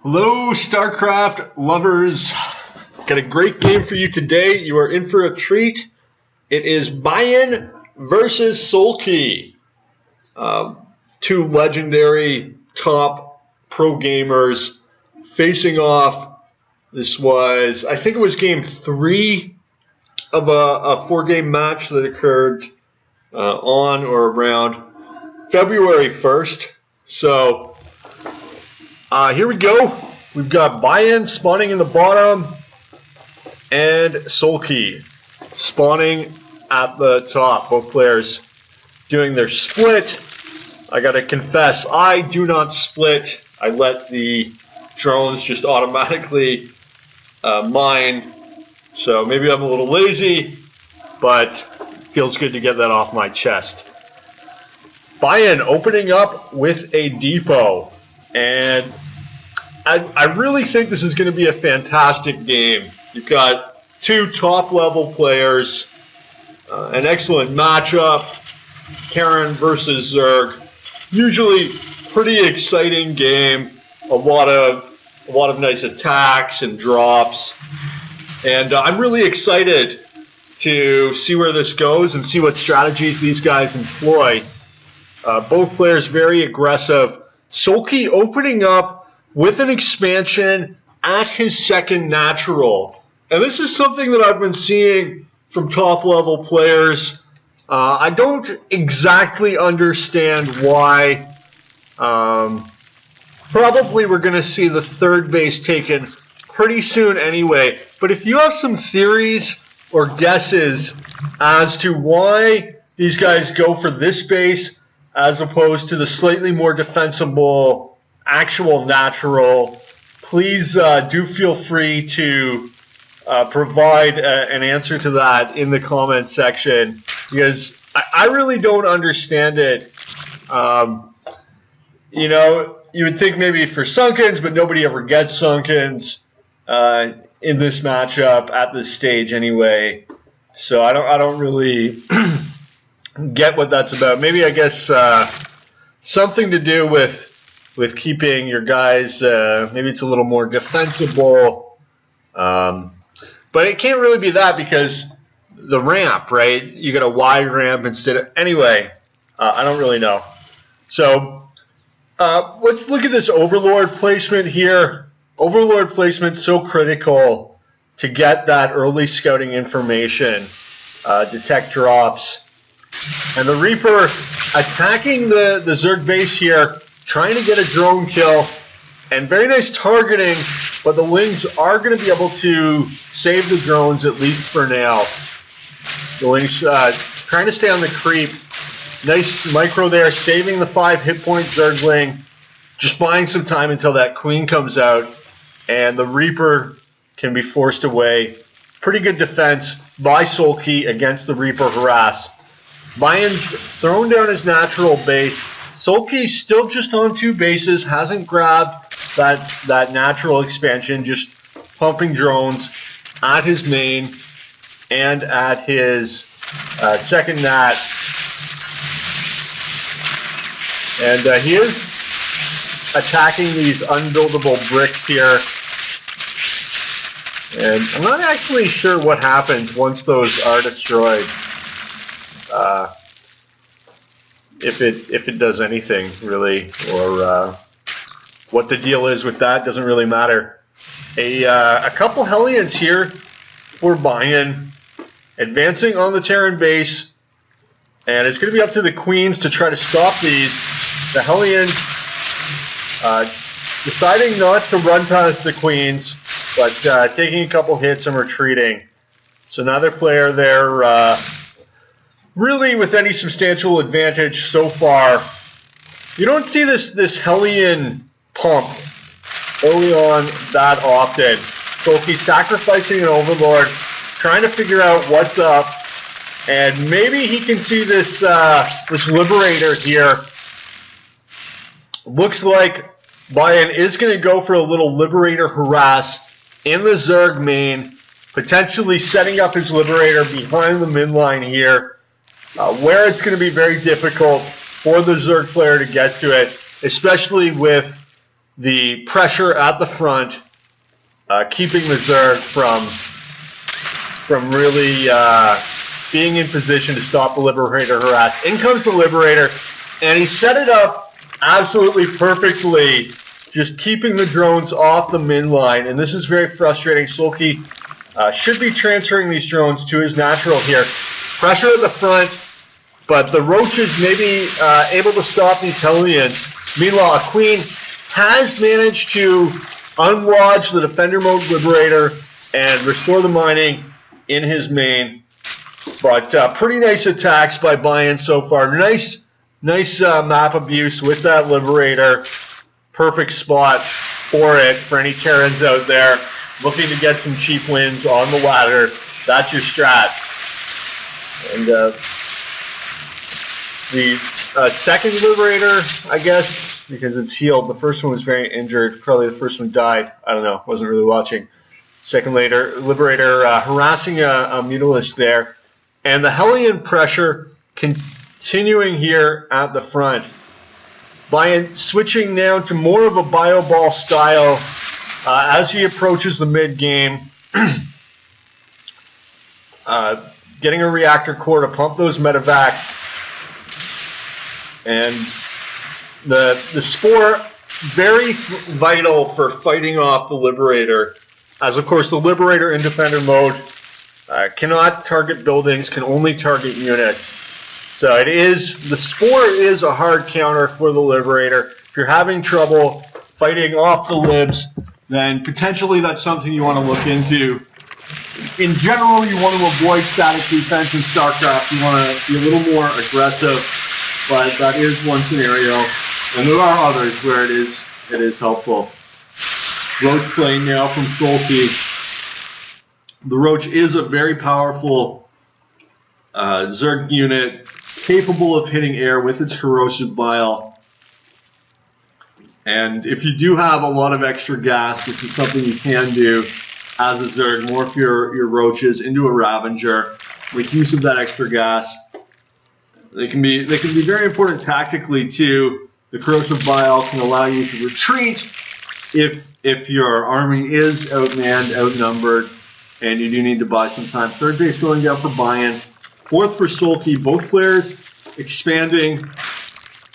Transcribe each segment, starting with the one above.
Hello, StarCraft lovers. Got a great game for you today. You are in for a treat. It is Byun versus Soulkey. Two legendary top pro gamers facing off. This was, I think it was game 3 of a 4-game match that occurred on or around February 1st. So, here we go. We've got Byun spawning in the bottom and Soulkey spawning at the top. Both players doing their split. I gotta confess, I do not split. I let the drones just automatically mine. So maybe I'm a little lazy, but it feels good to get that off my chest. Byun opening up with a depot. And I really think this is going to be a fantastic game. You've got two top-level players, an excellent matchup, Terran versus Zerg. Usually pretty exciting game, a lot of nice attacks and drops. And I'm really excited to see where this goes and see what strategies these guys employ. Both players very aggressive. Soulkey opening up with an expansion at his second natural. And this is something that I've been seeing from top-level players. I don't exactly understand why. Probably we're going to see the third base taken pretty soon anyway. But if you have some theories or guesses as to why these guys go for this base as opposed to the slightly more defensible actual natural, please do feel free to provide an answer to that in the comment section, because I really don't understand it. You know, you would think maybe for Sunkens, but nobody ever gets Sunkens in this matchup at this stage anyway. So I don't really get what that's about. Maybe I guess something to do with keeping your guys. Maybe it's a little more defensible, but it can't really be that because the ramp, right? You got a wide ramp instead of anyway. I don't really know. So let's look at this Overlord placement here. Overlord placement so critical to get that early scouting information, detect drops. And the Reaper attacking the Zerg base here, trying to get a drone kill, and very nice targeting, but the Wings are going to be able to save the drones, at least for now. The Wings trying to stay on the creep. Nice micro there, saving the 5 hit point Zergling, just buying some time until that Queen comes out, and the Reaper can be forced away. Pretty good defense by Soulkey against the Reaper harass. Byun's thrown down his natural base. Soulkey's still just on 2 bases, hasn't grabbed that natural expansion, just pumping drones at his main and at his second nat. And he is attacking these unbuildable bricks here. And I'm not actually sure what happens once those are destroyed. If it does anything really, or what the deal is with that doesn't really matter. A couple Hellions here for Byun, advancing on the Terran base, and it's going to be up to the Queens to try to stop these. The Hellions deciding not to run past the Queens, but taking a couple hits and retreating. So neither player there really with any substantial advantage so far. You don't see this Hellion pump early on that often. Soulkey sacrificing an Overlord, trying to figure out what's up, and maybe he can see this this Liberator here. Looks like Byun is going to go for a little Liberator harass in the Zerg main, potentially setting up his Liberator behind the midline here, where it's going to be very difficult for the Zerg player to get to it, especially with the pressure at the front, keeping the Zerg from really being in position to stop the Liberator harass. In comes the Liberator, and he set it up absolutely perfectly, just keeping the drones off the min line, and this is very frustrating. Soulkey should be transferring these drones to his natural here. Pressure at the front, but the Roaches may be able to stop these Hellions. Meanwhile, a Queen has managed to unlodge the Defender Mode Liberator and restore the mining in his main. But pretty nice attacks by Byun so far. Nice map abuse with that Liberator. Perfect spot for it for any Terrans out there looking to get some cheap wins on the ladder. That's your strat. And the second Liberator, I guess, because it's healed. The first one was very injured. Probably the first one died. I don't know. Wasn't really watching. Second Liberator harassing a Mutalisk there. And the Hellion pressure continuing here at the front. Byun switching now to more of a Bio Ball style as he approaches the mid-game. Getting a reactor core to pump those medevacs. And the Spore, very vital for fighting off the Liberator. As of course the Liberator in Defender mode cannot target buildings, can only target units. So the Spore is a hard counter for the Liberator. If you're having trouble fighting off the Libs, then potentially that's something you want to look into. In general, you want to avoid static defense in StarCraft. You want to be a little more aggressive, but that is one scenario. And there are others where it is helpful. Roach play now from Soulkey. The Roach is a very powerful Zerg unit, capable of hitting air with its corrosive bile. And if you do have a lot of extra gas, which is something you can do as a Zerg, morph your Roaches into a Ravager, make use of that extra gas. They can be very important tactically too. The corrosive bile can allow you to retreat if your army is outmanned, outnumbered, and you do need to buy some time. Third base going down for Byun. Fourth for Soulkey. Both players expanding,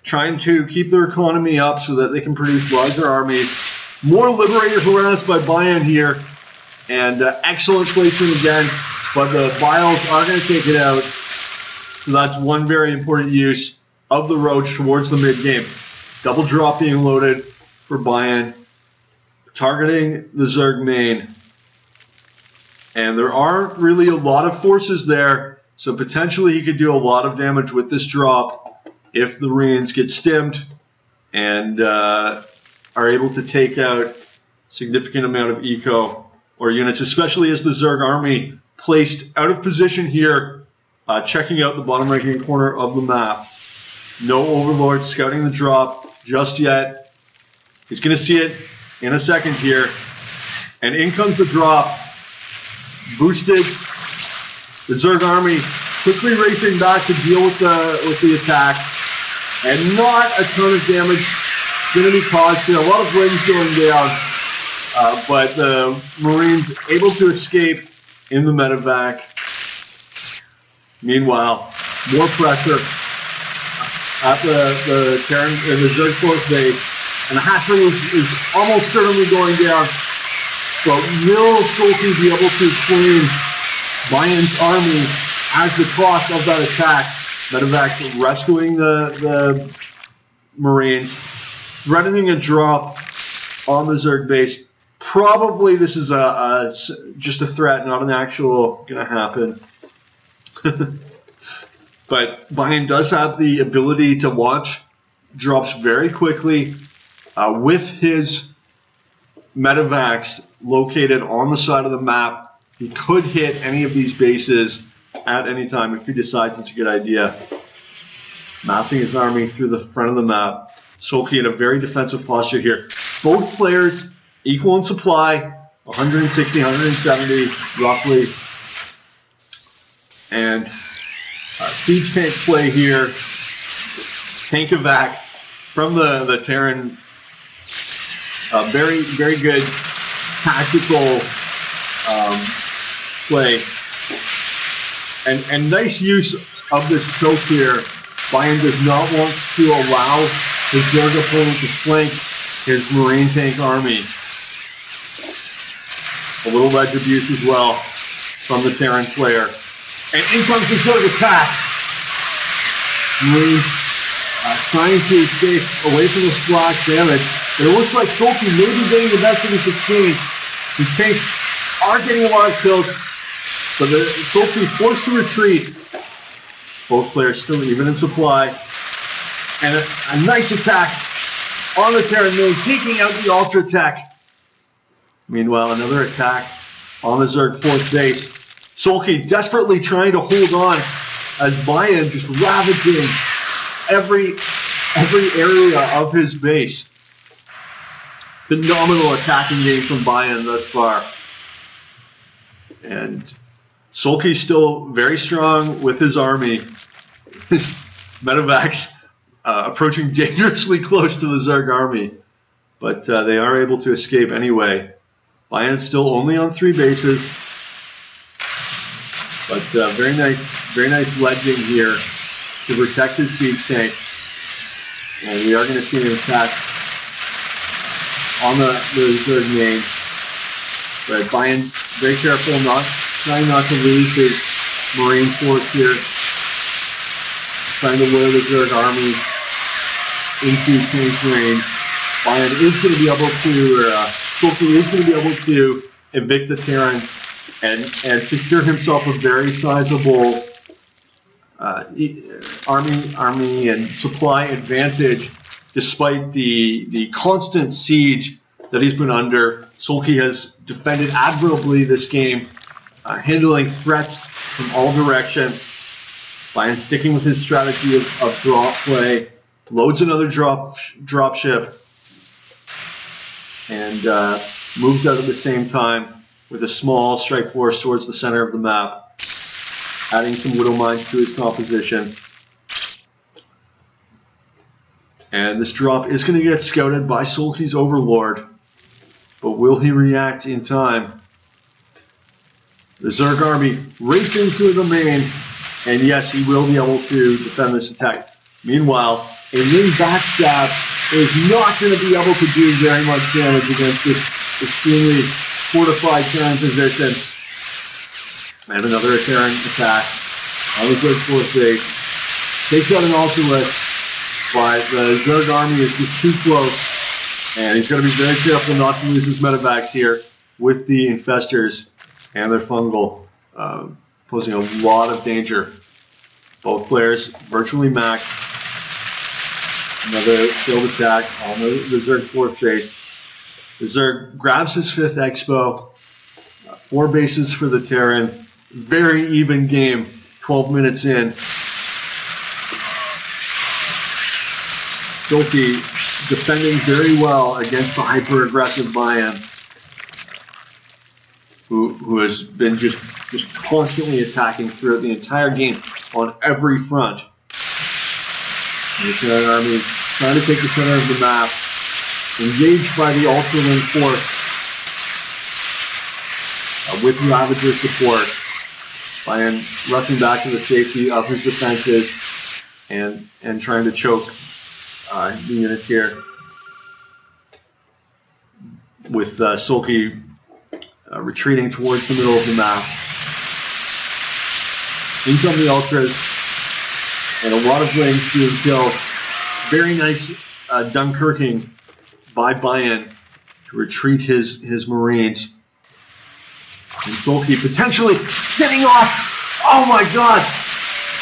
trying to keep their economy up so that they can produce larger armies. More Liberator harassed by Byun here, and excellent placement again, but the Biles are going to take it out. So that's one very important use of the Roach towards the mid-game. Double drop being loaded for Byun, targeting the Zerg main. And there aren't really a lot of forces there, so potentially he could do a lot of damage with this drop if the Marines get stimmed and are able to take out significant amount of eco or units, especially as the Zerg army placed out of position here, checking out the bottom right-hand corner of the map. No Overlord scouting the drop just yet. He's going to see it in a second here. And in comes the drop. Boosted. The Zerg army quickly racing back to deal with the attack. And not a ton of damage going to be caused here. A lot of winds going down. But the Marines able to escape in the medevac. Meanwhile, more pressure at the Terran and the Zerg force base, and the Hasu is almost certainly going down. But will Soulkey be able to claim Byun's army as the cost of that attack? Medevac rescuing the Marines, threatening a drop on the Zerg base. Probably this is just a threat, not an actual going to happen. But Byun does have the ability to launch drops very quickly with his medevacs located on the side of the map. He could hit any of these bases at any time if he decides it's a good idea. Massing his army through the front of the map. Soulkey in a very defensive posture here. Both players equal in supply, 160, 170 roughly. And siege tank play here. Tank evac from the Terran Very, very good tactical play. And nice use of this choke here. Byun does not want to allow his Zerg opponent to flank his Marine tank army. A little ledge abuse as well from the Terran player. And in comes the Zerg attack. Marine trying to escape away from the splash damage. But it looks like Soulkey may be getting the best of this exchange. His tanks are getting a lot of kills, but the Soulkey forced to retreat. Both players still even in supply. And a nice attack on the Terran main, taking out the Ultra Tech. Meanwhile, another attack on the Zerg 4th base. Soulkey desperately trying to hold on as Byun just ravaging every area of his base. Phenomenal attacking game from Byun thus far. And Soulkey's still very strong with his army. Medevacs approaching dangerously close to the Zerg army. But they are able to escape anyway. Byun's still only on 3 bases. But very nice ledging here to protect his siege tank. And we are going to see an attack on the Zerg main. But Byun very careful, trying not to lose his Marine force here. Trying to lure the Zerg army into tank range. Byun is going to be able to, Soulkey is going to be able to evict the Terran and secure himself a very sizable army and supply advantage, despite the constant siege that he's been under. Soulkey has defended admirably this game, handling threats from all directions. Byun sticking with his strategy of drop play, loads another drop ship, and moves out at the same time with a small strike force towards the center of the map, adding some Widow Mines to his composition. And this drop is going to get scouted by Soulkey's Overlord, but will he react in time? The Zerg army racing through the main, and yes, he will be able to defend this attack. Meanwhile, a wing backstab is not going to be able to do very much damage against this extremely fortified Terran position. And another Terran attack on the Zerg force base. Takes out an Ultralist, but the Zerg army is just too close. And he's got to be very careful not to lose his medevacs here with the Infestors and their fungal, posing a lot of danger. Both players virtually maxed. Another failed attack on the Zerg 4th base. The Zerg grabs his 5th Expo. 4 bases for the Terran. Very even game, 12 minutes in. Soulkey defending very well against the hyper-aggressive Byun, who has been just constantly attacking throughout the entire game on every front. And the Terran army trying to take the center of the map, engaged by the Ultraling force with Ravager support. Byun rushing back to the safety of his defenses and trying to choke the units here, with Soulkey retreating towards the middle of the map. In come the Ultras, and a lot of wings being killed. Very nice Dunkirking by Byun to retreat his Marines. And Soulkey potentially getting off. Oh my god!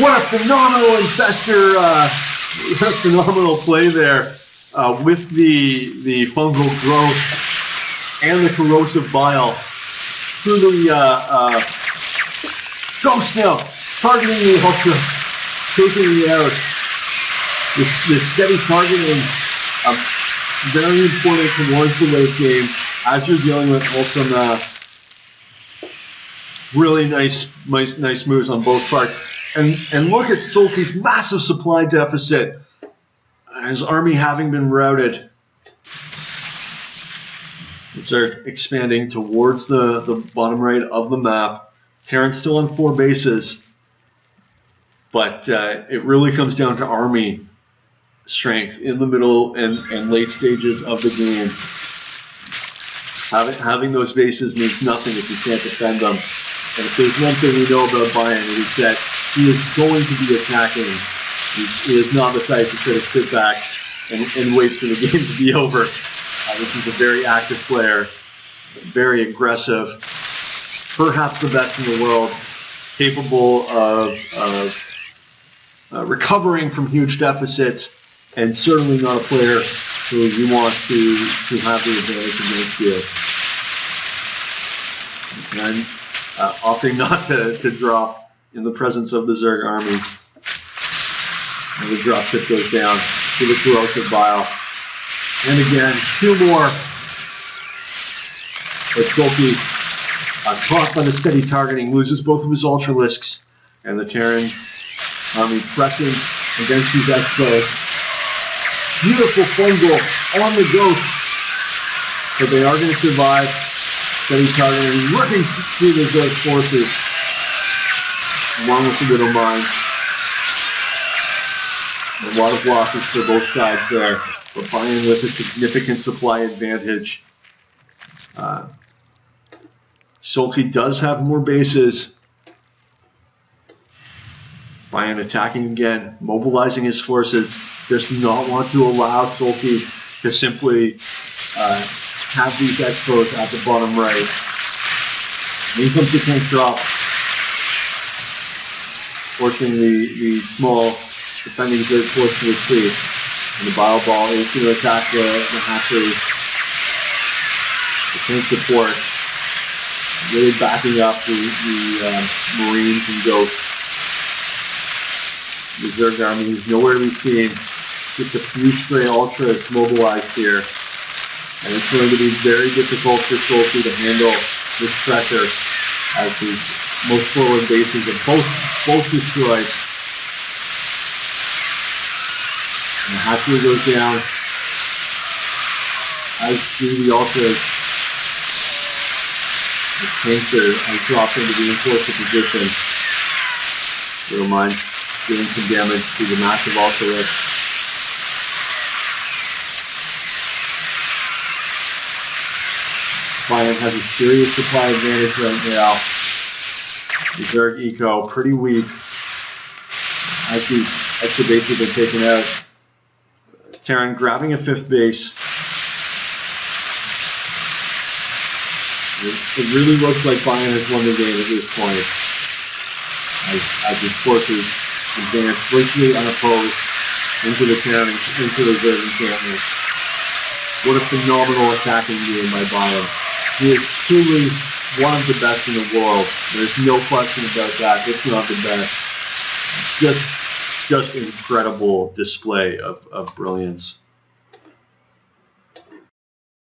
What a phenomenal infestor, phenomenal play there with the fungal growth and the corrosive bile through the Ghost Snow, targeting the Ultra, taking the out. This steady targeting, very important towards the late game as you're dealing with some really nice moves on both parts. And look at Soulkey's massive supply deficit. His army having been routed. They're expanding towards the bottom right of the map. Terran's still on 4 bases, but it really comes down to army strength in the middle and late stages of the game. Having those bases means nothing if you can't defend them. And if there's one thing we know about Byun, it is that he is going to be attacking. He is not the type to sort of sit back and wait for the game to be over. This is a very active player, very aggressive, perhaps the best in the world, capable of recovering from huge deficits, and certainly not a player who you want to have the advantage against you. And opting not to drop in the presence of the Zerg army. And the drop ship goes down to the corrosive bile. And again, 2 more. But Soulkey, caught by the steady targeting, loses both of his Ultralisks. And the Terran army pressing against these Expos. Beautiful fungal on the ghost. But they are going to survive. Steady targeting, working through the Zerg forces. Along with the Widow Mine. A lot of losses for both sides there. But Byun with a significant supply advantage. Soulkey does have more bases. Byun attacking again, mobilizing his forces. Does not want to allow Soulkey to simply have these Expos at the bottom right. In comes the tank drop, forcing the small defending Zerg force to retreat. And the Bile Ball is going to attack the hatchery. The tank support really backing up the Marines and Ghosts. The Zerg army is nowhere to be seen. Just a few stray Ultras mobilized here. And it's going to be very difficult for Soulkey to handle this pressure as the most forward bases are both destroyed. And the hatchery goes down, as do the Ultras. The tanks are dropped into the enforcer position. Little mine doing some damage to the massive Ultras. Byun has a serious supply advantage right now. The Zerg Eco pretty weak. As these extra bases are taken out. Terran grabbing a 5th base. It really looks like Byun has won the game at this point. As his forces advance virtually unopposed into the Terran, into the Zerg encampment. What a phenomenal attacking game by Byun. He is truly one of the best in the world. There's no question about that. If not the best. Just incredible display of brilliance.